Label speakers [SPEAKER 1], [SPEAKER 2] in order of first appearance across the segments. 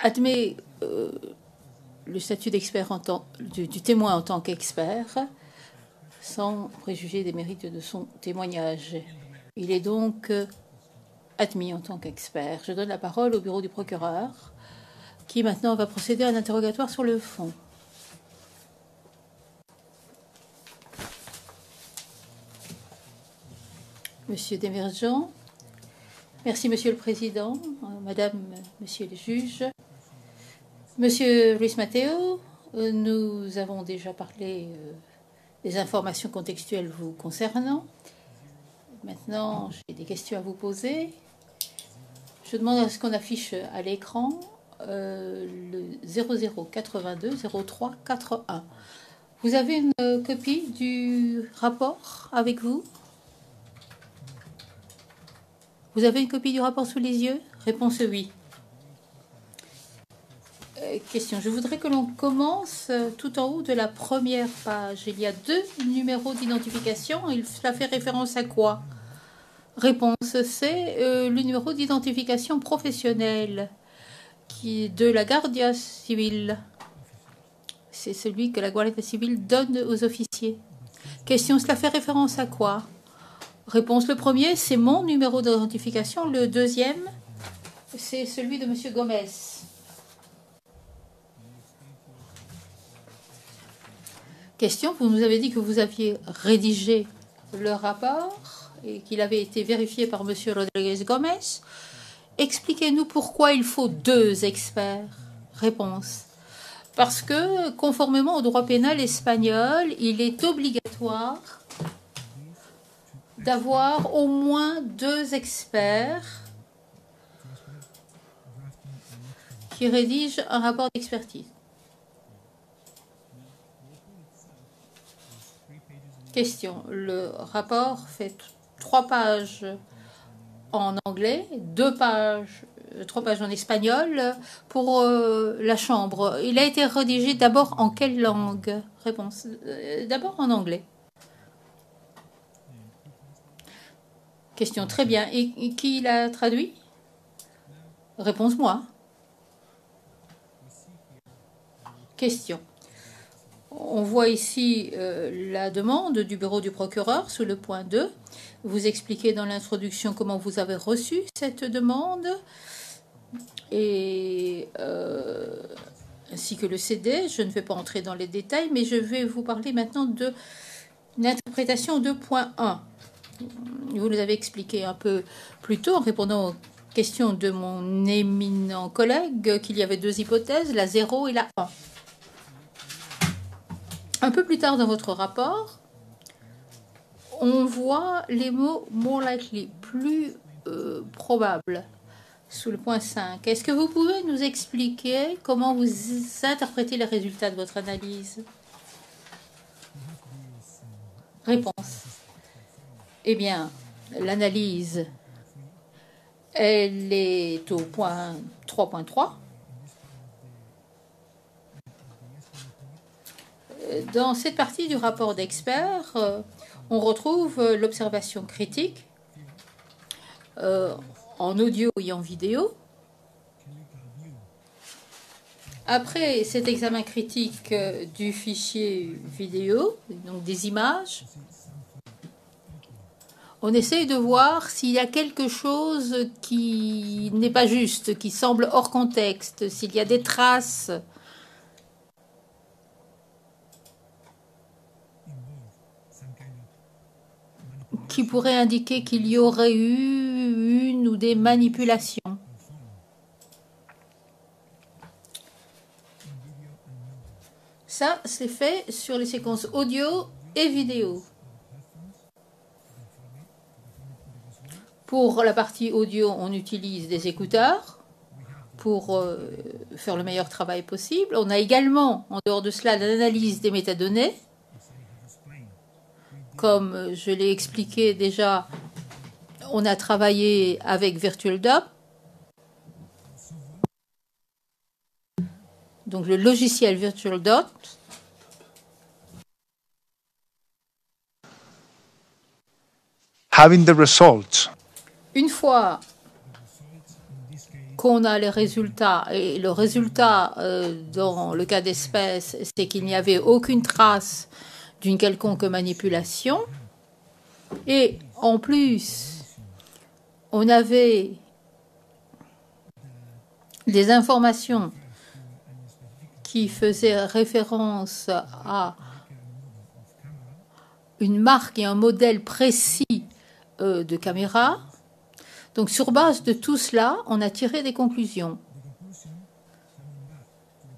[SPEAKER 1] admet le statut d'expert du témoin en tant qu'expert, sans préjuger des mérites de son témoignage. Il est donc admis en tant qu'expert. Je donne la parole au bureau du procureur, qui maintenant va procéder à un interrogatoire sur le fond. Monsieur Demergent. Merci, Monsieur le Président, Madame, Monsieur les juges. Monsieur Luis Matteo, nous avons déjà parlé des informations contextuelles vous concernant. Maintenant, j'ai des questions à vous poser. Je demande à ce qu'on affiche à l'écran le 0082 0341. Vous avez une copie du rapport avec vous? Vous avez une copie du rapport sous les yeux? Réponse oui. Question. Je voudrais que l'on commence tout en haut de la première page. Il y a 2 numéros d'identification. Cela fait référence à quoi? Réponse. C'est le numéro d'identification professionnelle de la Guardia Civil. C'est celui que la Guardia Civil donne aux officiers. Question. Cela fait référence à quoi? Réponse. Le premier, c'est mon numéro d'identification. Le deuxième, c'est celui de M. Gomez. Question. Vous nous avez dit que vous aviez rédigé le rapport et qu'il avait été vérifié par M. Rodriguez Gomez. Expliquez-nous pourquoi il faut 2 experts. Réponse. Parce que, conformément au droit pénal espagnol, il est obligatoire d'avoir au moins 2 experts qui rédigent un rapport d'expertise. Question. Le rapport fait 3 pages en anglais, 3 pages en espagnol pour la Chambre. Il a été rédigé d'abord en quelle langue? Réponse. D'abord en anglais. Question. Très bien. Et qui l'a traduit? Réponse moi. Question. On voit ici la demande du bureau du procureur sous le point 2. Vous expliquez dans l'introduction comment vous avez reçu cette demande et ainsi que le CD. Je ne vais pas entrer dans les détails, mais je vais vous parler maintenant de l'interprétation 2.1. Vous nous avez expliqué un peu plus tôt en répondant aux questions de mon éminent collègue qu'il y avait 2 hypothèses, la 0 et la 1. Un peu plus tard dans votre rapport, on voit les mots more likely, plus probable, sous le point 5. Est-ce que vous pouvez nous expliquer comment vous interprétez les résultats de votre analyse? Réponse. Eh bien, l'analyse, elle est au point 3.3. Dans cette partie du rapport d'experts, on retrouve l'observation critique en audio et en vidéo. Après cet examen critique du fichier vidéo, donc des images, on essaye de voir s'il y a quelque chose qui n'est pas juste, qui semble hors contexte, s'il y a des traces qui pourraient indiquer qu'il y aurait eu une ou des manipulations. Ça, c'est fait sur les séquences audio et vidéo. Pour la partie audio, on utilise des écouteurs pour faire le meilleur travail possible. On a également, en dehors de cela, l'analyse des métadonnées. Comme je l'ai expliqué déjà, on a travaillé avec VirtualDub. Donc le logiciel VirtualDub.
[SPEAKER 2] Having the results.
[SPEAKER 1] Une fois qu'on a les résultats. Et le résultat, dans le cas d'espèce, c'est qu'il n'y avait aucune trace d'une quelconque manipulation. Et en plus, on avait des informations qui faisaient référence à une marque et un modèle précis de caméra. Donc, sur base de tout cela, on a tiré des conclusions.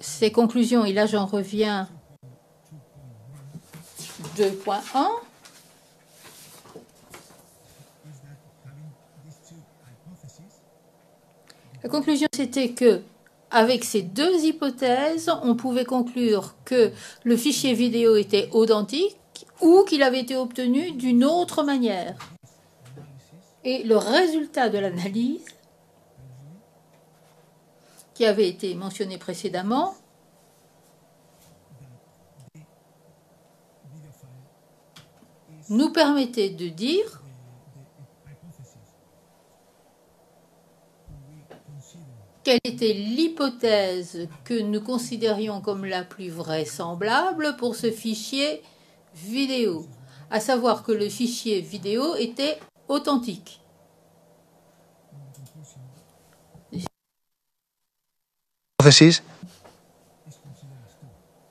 [SPEAKER 1] Ces conclusions, et là j'en reviens 2.1. La conclusion, c'était que, avec ces deux hypothèses, on pouvait conclure que le fichier vidéo était authentique ou qu'il avait été obtenu d'une autre manière. Et le résultat de l'analyse, qui avait été mentionné précédemment, nous permettait de dire quelle était l'hypothèse que nous considérions comme la plus vraisemblable pour ce fichier vidéo, à savoir que le fichier vidéo était authentique.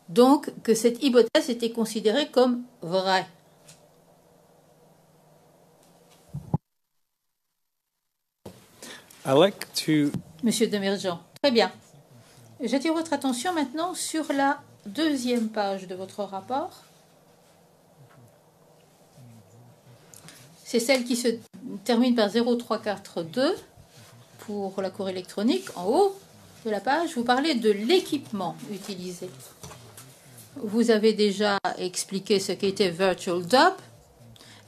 [SPEAKER 1] Donc, que cette hypothèse était considérée comme vraie. Monsieur Demerjean, très bien. J'attire votre attention maintenant sur la deuxième page de votre rapport. C'est celle qui se termine par 0342 pour la cour électronique. En haut de la page, vous parlez de l'équipement utilisé. Vous avez déjà expliqué ce qu'était VirtualDub.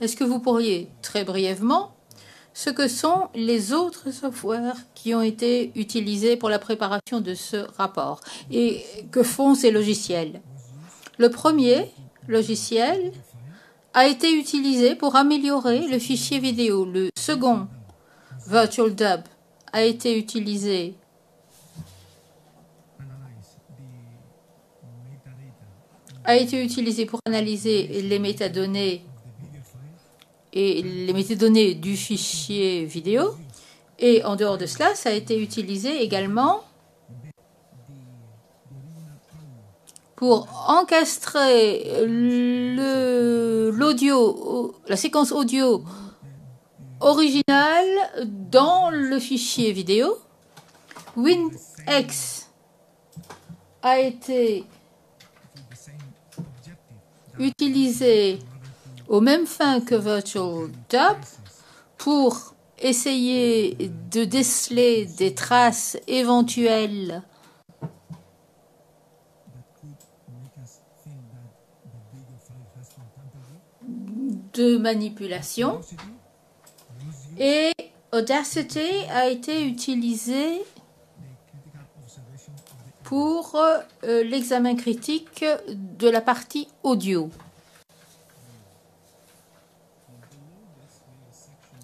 [SPEAKER 1] Est-ce que vous pourriez, très brièvement, ce que sont les autres softwares qui ont été utilisés pour la préparation de ce rapport et que font ces logiciels? Le premier logiciel a été utilisé pour améliorer le fichier vidéo. Le second, VirtualDub, a été utilisé pour analyser les métadonnées et les métadonnées du fichier vidéo. Et en dehors de cela, ça a été utilisé également pour encastrer l'audio, la séquence audio originale dans le fichier vidéo. WinX a été utilisé aux mêmes fins que VirtualDub pour essayer de déceler des traces éventuelles de manipulation. Et Audacity a été utilisé pour l'examen critique de la partie audio.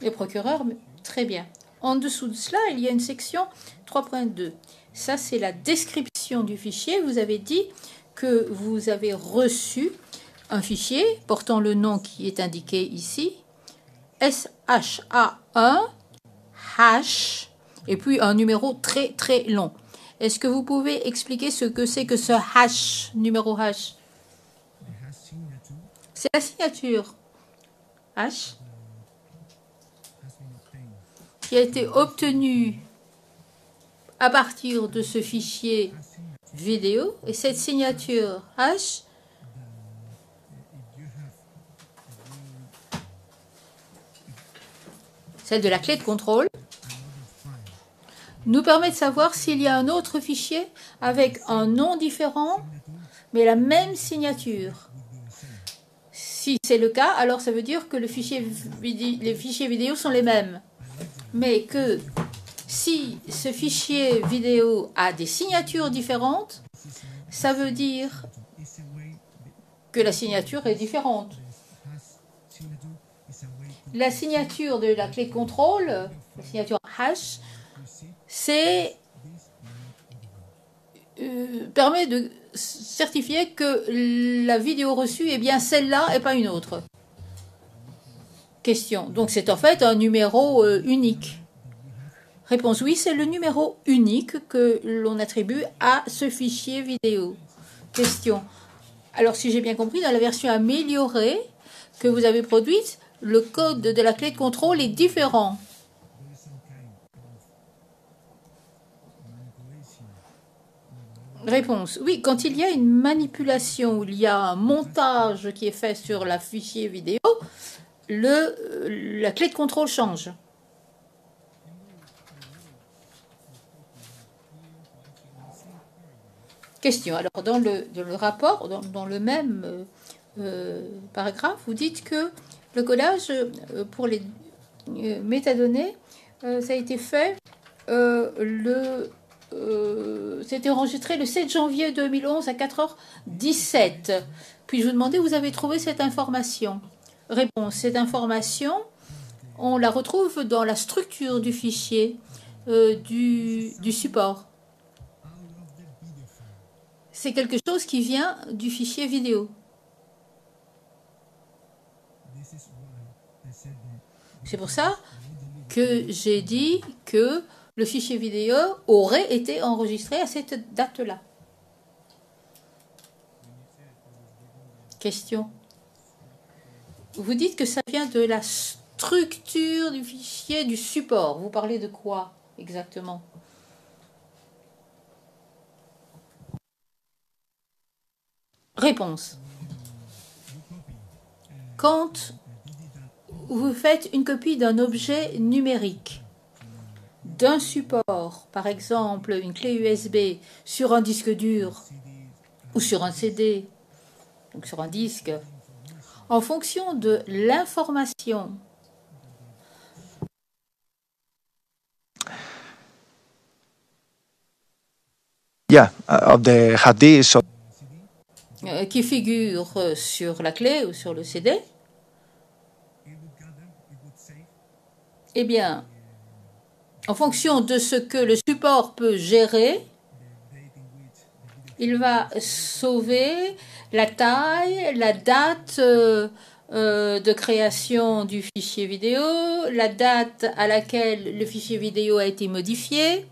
[SPEAKER 1] Les procureurs, très bien. En dessous de cela, il y a une section 3.2. Ça, c'est la description du fichier. Vous avez dit que vous avez reçu un fichier portant le nom qui est indiqué ici, SHA1, hash, et puis un numéro très très long. Est-ce que vous pouvez expliquer ce que c'est que ce hash, numéro hash? C'est la signature hash qui a été obtenue à partir de ce fichier vidéo. Et cette signature hash celle de la clé de contrôle, nous permet de savoir s'il y a un autre fichier avec un nom différent, mais la même signature. Si c'est le cas, alors ça veut dire que les fichiers vidéo sont les mêmes. Mais que si ce fichier vidéo a des signatures différentes, ça veut dire que la signature est différente. La signature de la clé de contrôle, la signature hash, c'est permet de certifier que la vidéo reçue est bien celle-là et pas une autre. Question. Donc c'est en fait un numéro unique. Réponse oui, c'est le numéro unique que l'on attribue à ce fichier vidéo. Question. Alors si j'ai bien compris, dans la version améliorée que vous avez produite, le code de la clé de contrôle est différent. Réponse. Oui, quand il y a une manipulation, où il y a un montage qui est fait sur la fichier vidéo, la clé de contrôle change. Question. Alors, dans le rapport, dans le même paragraphe, vous dites que le codage pour les métadonnées, ça a été fait c'était enregistré le 7 janvier 2011 à 4h17. Puis je vous demandais où vous avez trouvé cette information. Réponse. Cette information, on la retrouve dans la structure du fichier du support. C'est quelque chose qui vient du fichier vidéo. C'est pour ça que j'ai dit que le fichier vidéo aurait été enregistré à cette date-là. Question. Vous dites que ça vient de la structure du fichier du support. Vous parlez de quoi exactement? Réponse. Quand vous faites une copie d'un objet numérique, d'un support, par exemple une clé USB, sur un disque dur ou sur un CD, donc sur un disque, en fonction de l'information
[SPEAKER 2] of the hadith
[SPEAKER 1] qui figure sur la clé ou sur le CD, eh bien, en fonction de ce que le support peut gérer, il va sauver la taille, la date de création du fichier vidéo, la date à laquelle le fichier vidéo a été modifié.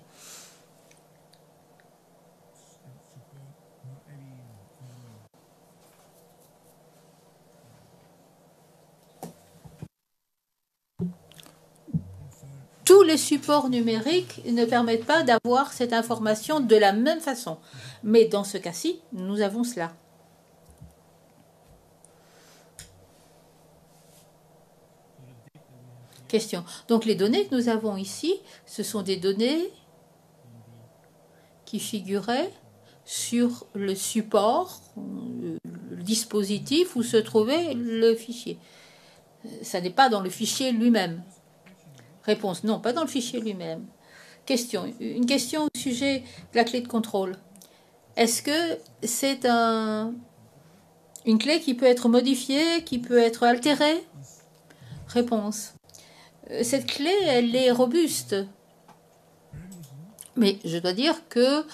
[SPEAKER 1] Tous les supports numériques ne permettent pas d'avoir cette information de la même façon. Mais dans ce cas-ci, nous avons cela. Question. Donc les données que nous avons ici, ce sont des données qui figuraient sur le support, le dispositif où se trouvait le fichier. Ça n'est pas dans le fichier lui-même. Réponse. Non, pas dans le fichier lui-même. Question. Une question au sujet de la clé de contrôle. Est-ce que c'est une clé qui peut être modifiée, qui peut être altérée? Réponse. Cette clé, elle est robuste. Mais je dois dire que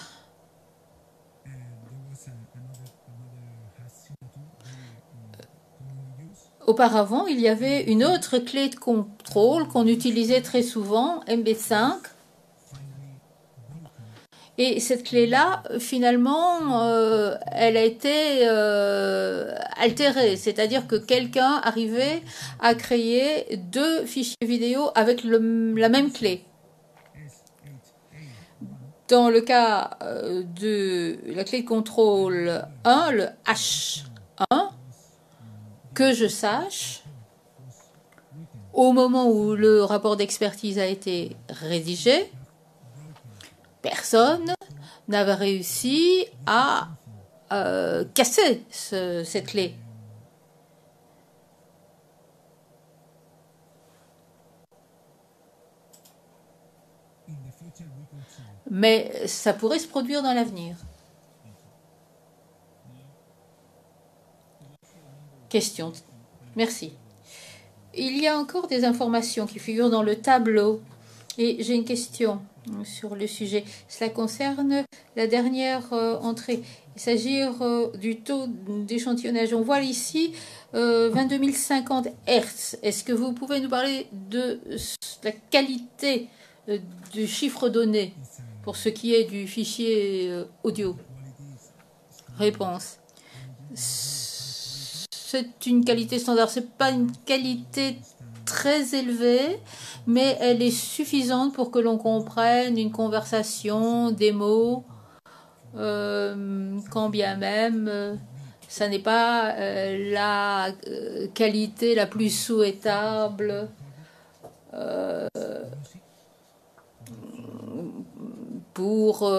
[SPEAKER 1] auparavant, il y avait une autre clé de contrôle qu'on utilisait très souvent, MB5. Et cette clé-là, finalement, elle a été altérée. C'est-à-dire que quelqu'un arrivait à créer deux fichiers vidéo avec la même clé. Dans le cas de la clé de contrôle 1, le H1, que je sache, au moment où le rapport d'expertise a été rédigé, personne n'avait réussi à casser cette clé. Mais ça pourrait se produire dans l'avenir. Question. Merci. Il y a encore des informations qui figurent dans le tableau Et j'ai une question sur le sujet. Cela concerne la dernière entrée. Il s'agit du taux d'échantillonnage. On voit ici 22 050 Hz. Est-ce que vous pouvez nous parler de la qualité du chiffre donné pour ce qui est du fichier audio? Réponse. C'est une qualité standard. Ce n'est pas une qualité très élevée, mais elle est suffisante pour que l'on comprenne une conversation, des mots, quand bien même ça n'est pas la qualité la plus souhaitable pour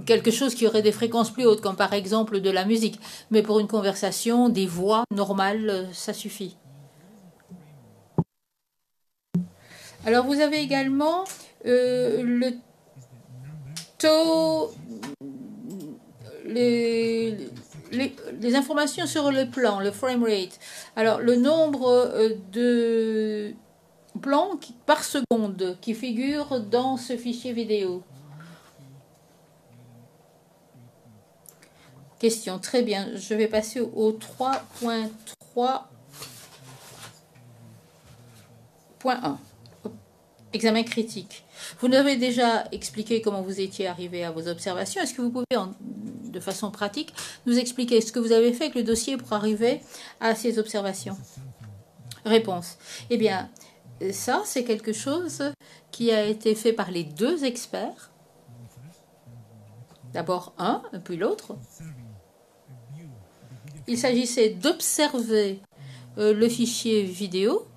[SPEAKER 1] quelque chose qui aurait des fréquences plus hautes, comme par exemple de la musique. Mais pour une conversation, des voix normales, ça suffit. Alors vous avez également le taux, les informations sur le plan, le frame rate. Alors le nombre de plans par seconde qui figurent dans ce fichier vidéo. Question, très bien. Je vais passer au 3.3.1. Examen critique. Vous nous avez déjà expliqué comment vous étiez arrivé à vos observations. Est-ce que vous pouvez, de façon pratique, nous expliquer ce que vous avez fait avec le dossier pour arriver à ces observations? Réponse. Eh bien, ça, c'est quelque chose qui a été fait par les deux experts. D'abord un, puis l'autre. Il s'agissait d'observer le fichier vidéo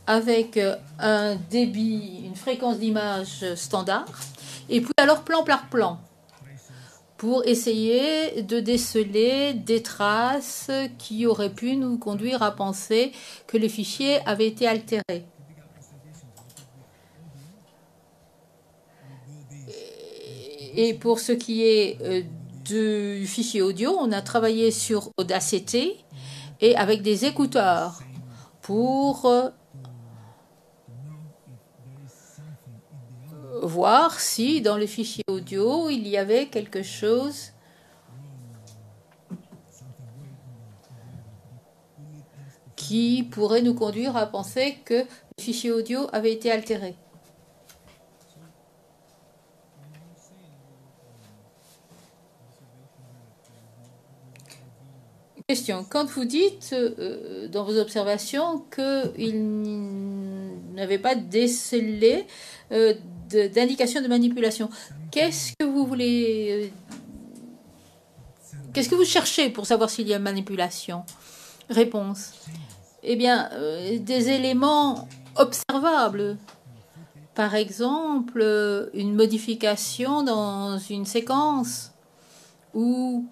[SPEAKER 1] avec un débit, une fréquence d'image standard, et puis alors plan par plan, pour essayer de déceler des traces qui auraient pu nous conduire à penser que le fichier avait été altéré. Et pour ce qui est du fichier audio, on a travaillé sur Audacity et avec des écouteurs pour voir si dans le fichier audio il y avait quelque chose qui pourrait nous conduire à penser que le fichier audio avait été altéré. Question. Quand vous dites dans vos observations qu'il n'avait pas décelé d'indication de manipulation, qu'est-ce que vous voulez qu'est-ce que vous cherchez pour savoir s'il y a manipulation? Réponse. Eh bien, des éléments observables. Par exemple, une modification dans une séquence ou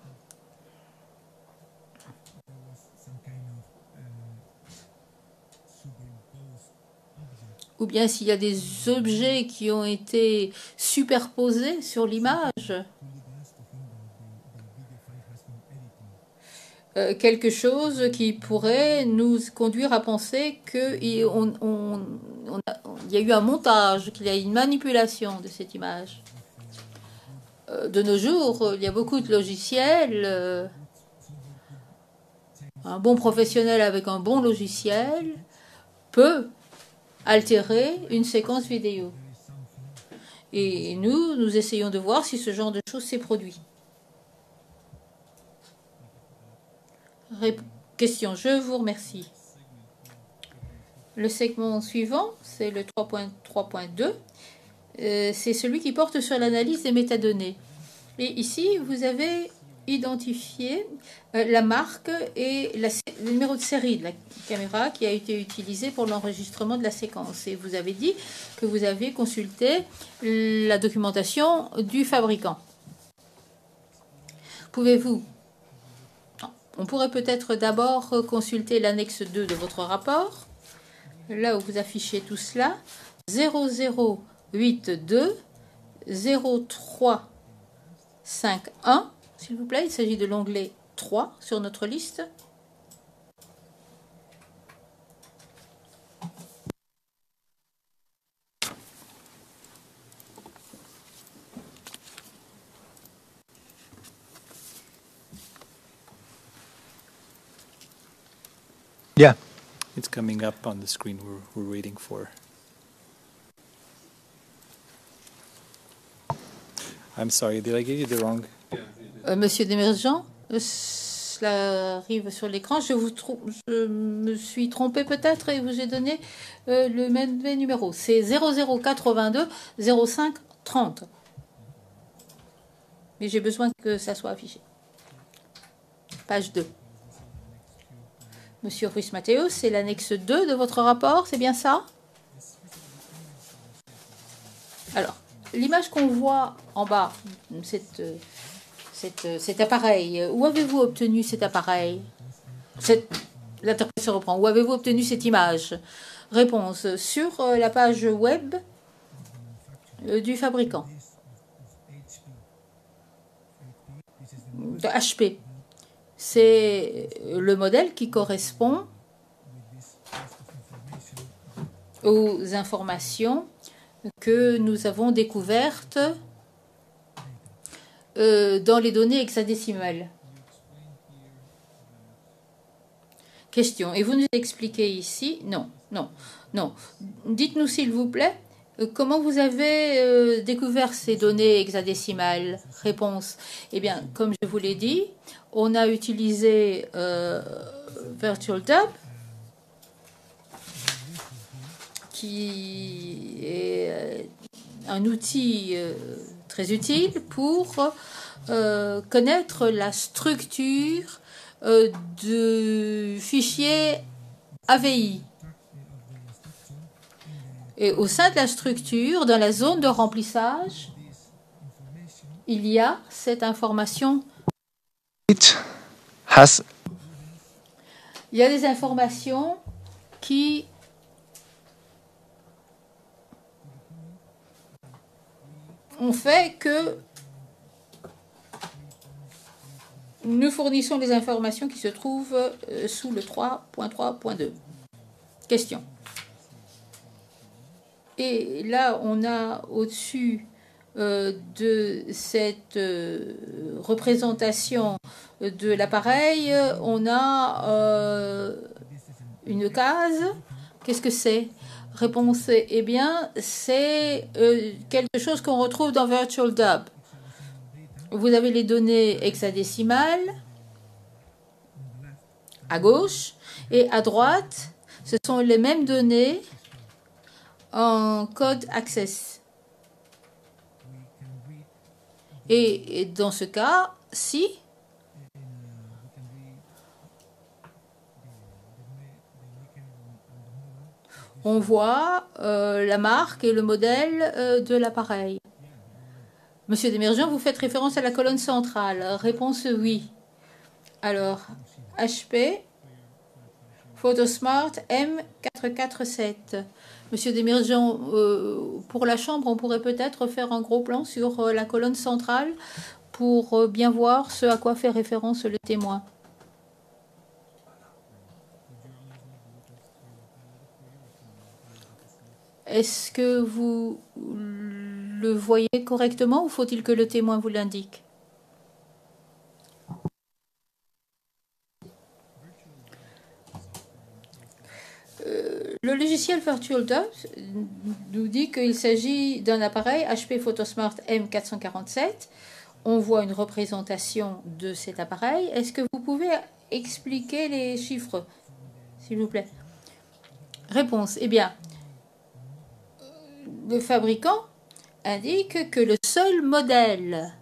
[SPEAKER 1] bien s'il y a des objets qui ont été superposés sur l'image. Quelque chose qui pourrait nous conduire à penser qu'il y a eu un montage, qu'il y a eu une manipulation de cette image. De nos jours, il y a beaucoup de logiciels. Un bon professionnel avec un bon logiciel peut altérer une séquence vidéo. Et nous essayons de voir si ce genre de choses s'est produit. Question, je vous remercie. Le segment suivant, c'est le 3.3.2. C'est celui qui porte sur l'analyse des métadonnées. Et ici, vous avez identifié la marque et le numéro de série de la caméra qui a été utilisée pour l'enregistrement de la séquence. Et vous avez dit que vous avez consulté la documentation du fabricant. Pouvez-vous... On pourrait peut-être d'abord consulter l'annexe 2 de votre rapport, là où vous affichez tout cela. 0082 0351, s'il vous plaît. Il s'agit de l'onglet 3 sur notre liste.
[SPEAKER 3] It's coming up on the screen we're waiting for. I'm sorry, did I give you the wrong?
[SPEAKER 1] Monsieur Desmergents, cela arrive sur l'écran. Je me suis trompé peut-être et vous ai donné le même numéro. C'est 0082 05 30. Mais j'ai besoin que ça soit affiché. Page 2. Monsieur Ruiz Mateo, c'est l'annexe 2 de votre rapport, c'est bien ça? Alors, l'image qu'on voit en bas, cet appareil, où avez-vous obtenu cet appareil? L'interprétation reprend. Où avez-vous obtenu cette image? Réponse, sur la page web du fabricant. De HP. C'est le modèle qui correspond aux informations que nous avons découvertes dans les données hexadécimales. Question. Et vous nous expliquez ici? Non, non, non. Dites-nous s'il vous plaît, comment vous avez découvert ces données hexadécimales? Réponse. Eh bien, comme je vous l'ai dit, on a utilisé VirtualDub, qui est un outil très utile pour connaître la structure du fichier AVI. Et au sein de la structure, dans la zone de remplissage, il y a cette information. Il y a des informations qui ont fait que nous fournissons les informations qui se trouvent sous le 3.3.2. Question. Et là, on a au-dessus de cette représentation de l'appareil, on a une case. Qu'est-ce que c'est? Réponse, eh bien, c'est quelque chose qu'on retrouve dans VirtualDub. Vous avez les données hexadécimales à gauche et à droite, ce sont les mêmes données en code access. Et dans ce cas, si on voit la marque et le modèle de l'appareil. Monsieur Desmergents, vous faites référence à la colonne centrale. Réponse oui. Alors, HP Photosmart M447. Monsieur Desmergents, pour la chambre, on pourrait peut-être faire un gros plan sur la colonne centrale pour bien voir ce à quoi fait référence le témoin. Est-ce que vous le voyez correctement ou faut-il que le témoin vous l'indique? Le logiciel VirtualDub nous dit qu'il s'agit d'un appareil HP Photosmart M447. On voit une représentation de cet appareil. Est-ce que vous pouvez expliquer les chiffres, s'il vous plaît? Réponse. Eh bien, le fabricant indique que le seul modèle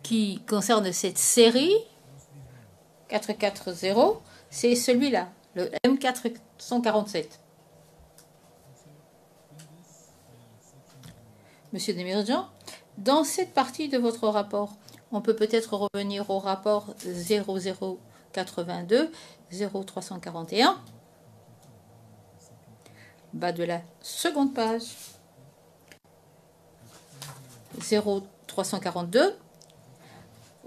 [SPEAKER 1] qui concerne cette série 440, c'est celui-là, le M447. Monsieur Desmergents, dans cette partie de votre rapport, on peut peut-être revenir au rapport 0082 0341. Bas de la seconde page, 0342,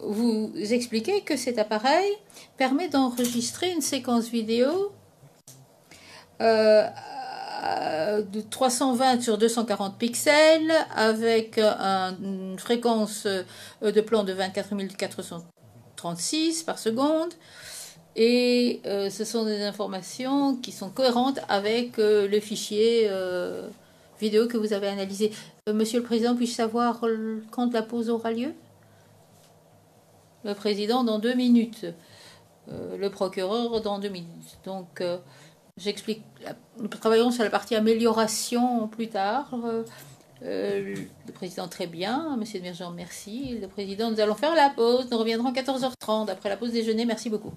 [SPEAKER 1] vous expliquez que cet appareil permet d'enregistrer une séquence vidéo de 320 sur 240 pixels avec une fréquence de plan de 24 436 par seconde Et ce sont des informations qui sont cohérentes avec le fichier vidéo que vous avez analysé. Monsieur le Président, puis-je savoir quand la pause aura lieu? Le Président, dans 2 minutes. Le procureur, dans 2 minutes. Donc, j'explique. Nous travaillerons sur la partie amélioration plus tard. Le Président, très bien. Monsieur Demirjian, merci. Le Président, nous allons faire la pause. Nous reviendrons à 14h30 après la pause déjeuner. Merci beaucoup.